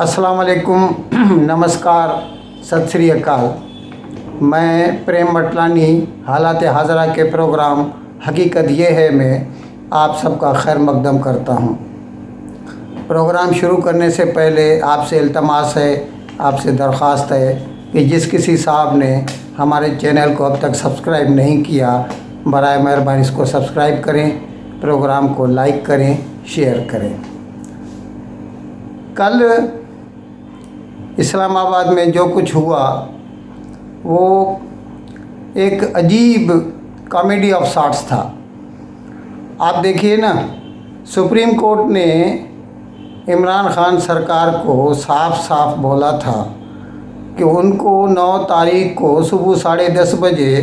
अस्सलाम वालेकुम, नमस्कार, सत श्री अकाल। मैं प्रेम मटलानी हालात हाज़रा के प्रोग्राम हकीकत ये है में आप सबका खैर मकदम करता हूँ। प्रोग्राम शुरू करने से पहले आपसे इल्तमास है, आपसे दरख्वास्त है कि जिस किसी साहब ने हमारे चैनल को अब तक सब्सक्राइब नहीं किया, बराए मेहरबानी इसको सब्सक्राइब करें, प्रोग्राम को लाइक करें, शेयर करें। कल इस्लामाबाद में जो कुछ हुआ वो एक अजीब कॉमेडी ऑफ सॉर्ट्स था। आप देखिए ना, सुप्रीम कोर्ट ने इमरान खान सरकार को साफ साफ बोला था कि उनको 9 तारीख को सुबह 10:30 बजे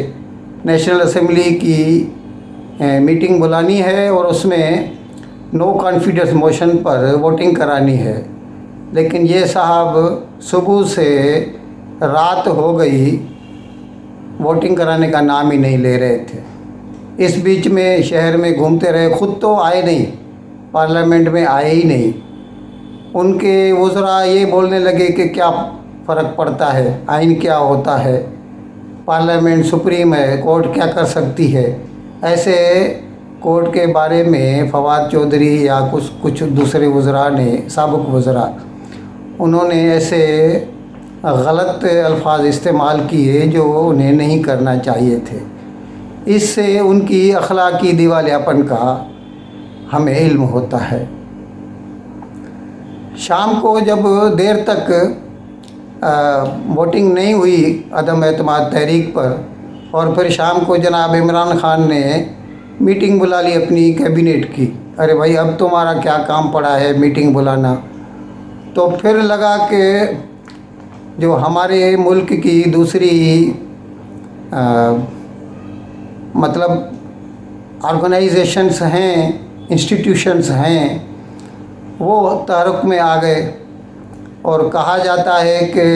नेशनल असेंबली की मीटिंग बुलानी है और उसमें नो कॉन्फिडेंस मोशन पर वोटिंग करानी है। लेकिन ये साहब सुबह से रात हो गई, वोटिंग कराने का नाम ही नहीं ले रहे थे। इस बीच में शहर में घूमते रहे, खुद तो आए नहीं, पार्लियामेंट में आए ही नहीं। उनके वज़रा ये बोलने लगे कि क्या फ़र्क पड़ता है, आइन क्या होता है, पार्लियामेंट सुप्रीम है, कोर्ट क्या कर सकती है। ऐसे कोर्ट के बारे में फवाद चौधरी या कुछ दूसरे वज़रा ने, साबिक़ वज़रा, उन्होंने ऐसे गलत अल्फाज इस्तेमाल किए जो उन्हें नहीं करना चाहिए थे। इससे उनकी अखलाकी दिवालियापन का हमें इल्म होता है। शाम को जब देर तक वोटिंग नहीं हुई अदम एतमाद तहरीक पर, और फिर शाम को जनाब इमरान खान ने मीटिंग बुला ली अपनी कैबिनेट की। अरे भाई, अब तुम्हारा क्या काम पड़ा है मीटिंग बुलाना। तो फिर लगा कि जो हमारे मुल्क की दूसरी मतलब ऑर्गेनाइजेशंस हैं, इंस्टीट्यूशंस हैं, वो तहरुक में आ गए। और कहा जाता है कि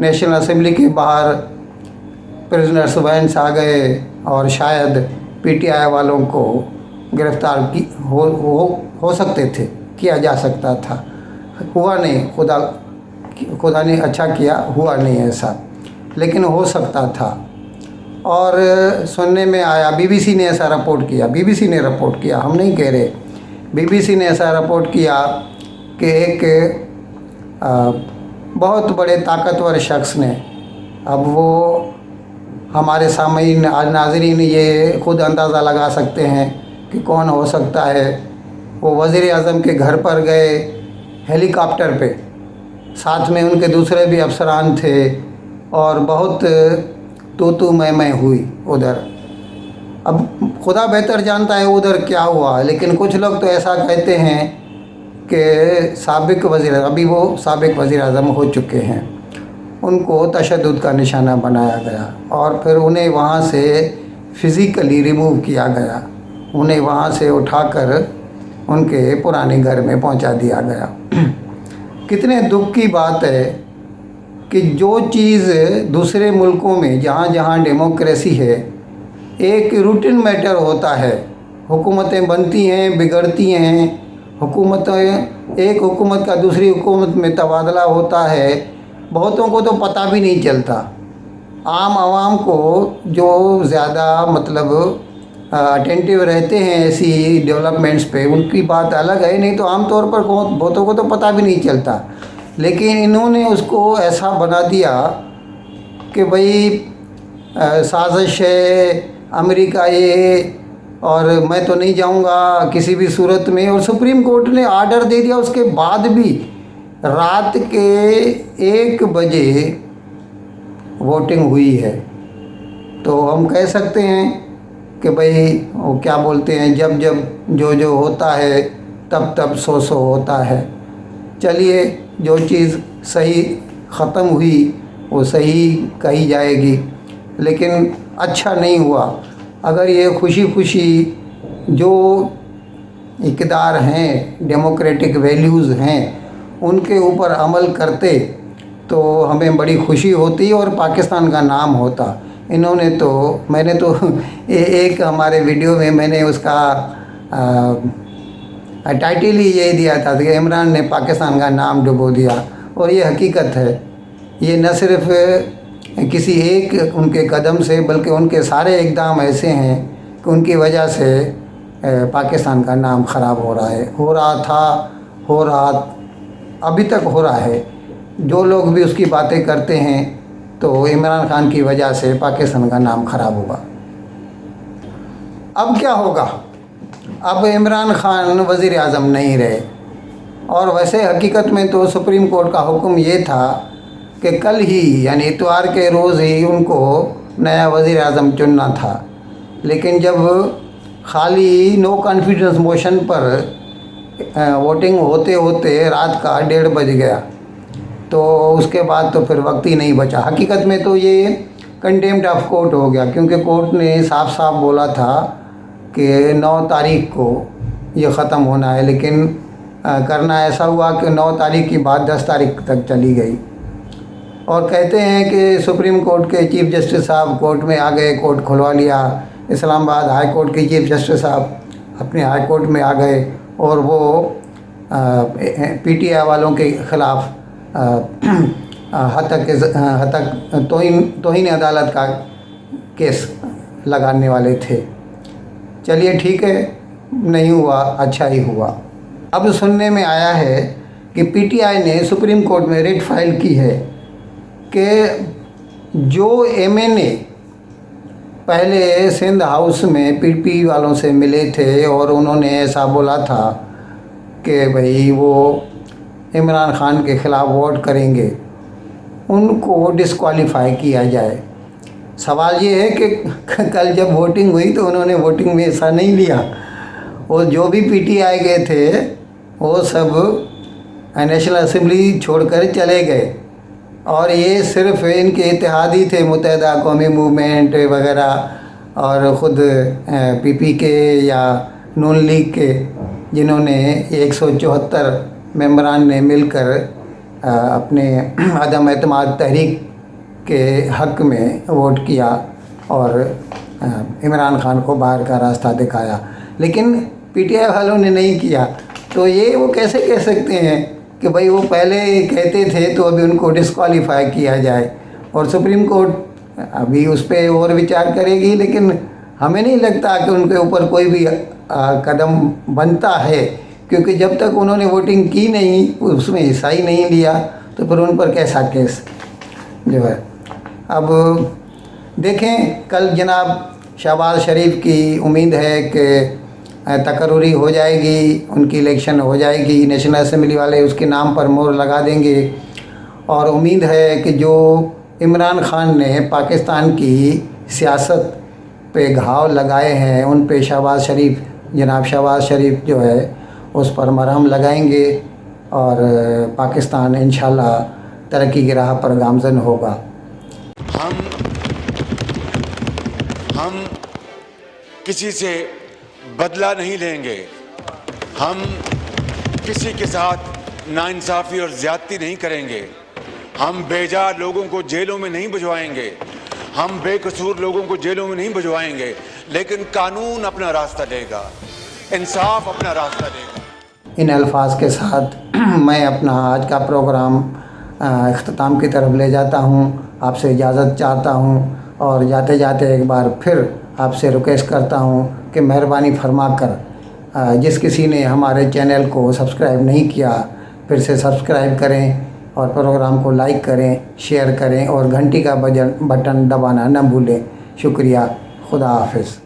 नेशनल असेंबली के बाहर प्रिजनर्स वैन्स आ गए और शायद पीटीआई वालों को गिरफ़्तार की हो सकते थे, किया जा सकता था। हुआ नहीं, खुदा ने अच्छा किया, हुआ नहीं ऐसा, लेकिन हो सकता था। और सुनने में आया, बीबीसी ने ऐसा रिपोर्ट किया, बीबीसी ने रिपोर्ट किया, हम नहीं कह रहे, बीबीसी ने ऐसा रिपोर्ट किया कि एक बहुत बड़े ताकतवर शख्स ने, अब वो हमारे सामीन नाज़रीन ये ख़ुद अंदाज़ा लगा सकते हैं कि कौन हो सकता है, वो वज़ीर आज़म के घर पर गए हेलीकॉप्टर पे, साथ में उनके दूसरे भी अफसरान थे और बहुत तू मैं हुई उधर। अब खुदा बेहतर जानता है उधर क्या हुआ, लेकिन कुछ लोग तो ऐसा कहते हैं कि साबिक़ वज़ीर, अभी वो साबिक़ वज़ीर आज़म हो चुके हैं, उनको तशद्दुद का निशाना बनाया गया और फिर उन्हें वहाँ से फ़िज़िकली रिमूव किया गया, उन्हें वहाँ से उठाकर उनके पुराने घर में पहुँचा दिया गया। कितने दुख की बात है कि जो चीज़ दूसरे मुल्कों में जहाँ जहाँ डेमोक्रेसी है एक रूटीन मैटर होता है, हुकूमतें बनती हैं, बिगड़ती हैं, एक हुकूमत का दूसरी हुकूमत में तबादला होता है, बहुतों को तो पता भी नहीं चलता। आम आवाम को जो ज़्यादा मतलब अटेंटिव रहते हैं ऐसी डेवलपमेंट्स पे, उनकी बात अलग है, नहीं तो आम तौर पर बहुतों को तो पता भी नहीं चलता। लेकिन इन्होंने उसको ऐसा बना दिया कि भाई साजिश है, अमेरिका ये, और मैं तो नहीं जाऊंगा किसी भी सूरत में। और सुप्रीम कोर्ट ने आर्डर दे दिया, उसके बाद भी रात के 1 बजे वोटिंग हुई है। तो हम कह सकते हैं कि भाई वो क्या बोलते हैं, जब जो होता है तब सो होता है। चलिए, जो चीज़ सही ख़त्म हुई वो सही कही जाएगी, लेकिन अच्छा नहीं हुआ। अगर ये खुशी जो इक़दार हैं, डेमोक्रेटिक वैल्यूज़ हैं, उनके ऊपर अमल करते तो हमें बड़ी खुशी होती और पाकिस्तान का नाम होता। इन्होंने तो, मैंने तो एक हमारे वीडियो में मैंने उसका टाइटल ही यही दिया था कि इमरान ने पाकिस्तान का नाम डुबो दिया। और ये हकीकत है, ये न सिर्फ किसी एक उनके कदम से बल्कि उनके सारे इक़दाम ऐसे हैं कि उनकी वजह से पाकिस्तान का नाम ख़राब हो रहा है, हो रहा था, हो रहा, अभी तक हो रहा है। जो लोग भी उसकी बातें करते हैं तो इमरान खान की वजह से पाकिस्तान का नाम ख़राब होगा। अब क्या होगा? अब इमरान खान वज़ीर आज़म नहीं रहे। और वैसे हकीकत में तो सुप्रीम कोर्ट का हुक्म ये था कि कल ही यानी इतवार के रोज़ ही उनको नया वज़ीर आज़म चुनना था, लेकिन जब खाली नो कॉन्फिडेंस मोशन पर वोटिंग होते होते रात का 1:30 बज गया, तो उसके बाद तो फिर वक्त ही नहीं बचा। हकीकत में तो ये कंटेम्प्ट ऑफ कोर्ट हो गया, क्योंकि कोर्ट ने साफ साफ बोला था कि 9 तारीख को ये ख़त्म होना है, लेकिन करना ऐसा हुआ कि 9 तारीख की बात 10 तारीख तक चली गई। और कहते हैं कि सुप्रीम कोर्ट के चीफ जस्टिस साहब कोर्ट में आ गए, कोर्ट खुलवा लिया। इस्लामाबाद हाई कोर्ट के चीफ जस्टिस साहब अपने हाई कोर्ट में आ गए और वो पीटीआई वालों के ख़िलाफ़ हतक तौहीन अदालत का केस लगाने वाले थे। चलिए ठीक है, नहीं हुआ, अच्छा ही हुआ। अब सुनने में आया है कि पीटीआई ने सुप्रीम कोर्ट में रिट फाइल की है कि जो एमएनए पहले सिंध हाउस में पीपी वालों से मिले थे और उन्होंने ऐसा बोला था कि भाई वो इमरान खान के ख़िलाफ़ वोट करेंगे, उनको डिस्क्वालीफाई किया जाए। सवाल ये है कि कल जब वोटिंग हुई तो उन्होंने वोटिंग में हिस्सा नहीं लिया। वो जो भी पीटीआई गए थे वो सब नेशनल असेंबली छोड़कर चले गए, और ये सिर्फ इनके इत्तेहादी थे, मुत्तहिदा कौमी मूवमेंट वगैरह और ख़ुद पीपी के या नून लीग के, जिन्होंने 174 मेंबरान ने मिलकर अपने अदम एतमाद तहरीक के हक़ में वोट किया और इमरान खान को बाहर का रास्ता दिखाया। लेकिन पीटीआई वालों ने नहीं किया, तो ये वो कैसे कह सकते हैं कि भाई वो पहले कहते थे तो अभी उनको डिस्क्वालीफाई किया जाए। और सुप्रीम कोर्ट अभी उस पर और विचार करेगी, लेकिन हमें नहीं लगता कि उनके ऊपर कोई भी कदम बनता है, क्योंकि जब तक उन्होंने वोटिंग की नहीं, उसमें हिस्सा ही नहीं लिया, तो फिर उन पर कैसा केस जो है। अब देखें, कल जनाब शहबाज शरीफ की उम्मीद है कि तकर्री हो जाएगी, उनकी इलेक्शन हो जाएगी, नेशनल असेंबली वाले उसके नाम पर मोहर लगा देंगे। और उम्मीद है कि जो इमरान खान ने पाकिस्तान की सियासत पे घाव लगाए हैं, उन पे जनाब शहबाज शरीफ जो है उस पर मरहम लगाएंगे और पाकिस्तान इंशाल्लाह तरक्की की राह पर गामज़न होगा। हम किसी से बदला नहीं लेंगे, हम किसी के साथ नाइंसाफ़ी और ज़्यादती नहीं करेंगे, हम बेजा लोगों को जेलों में नहीं भिजवाएंगे, हम बेकसूर लोगों को जेलों में नहीं भिजवाएंगे, लेकिन कानून अपना रास्ता देगा, इंसाफ अपना रास्ता देगा। इन अल्फाज के साथ मैं अपना आज का प्रोग्राम इख्तिताम की तरफ ले जाता हूँ। आपसे इजाज़त चाहता हूँ और जाते जाते एक बार फिर आपसे रिक्वेस्ट करता हूँ कि मेहरबानी फरमा कर जिस किसी ने हमारे चैनल को सब्सक्राइब नहीं किया, फिर से सब्सक्राइब करें और प्रोग्राम को लाइक करें, शेयर करें और घंटी का बटन दबाना न भूलें। शुक्रिया। खुदा हाफिज़।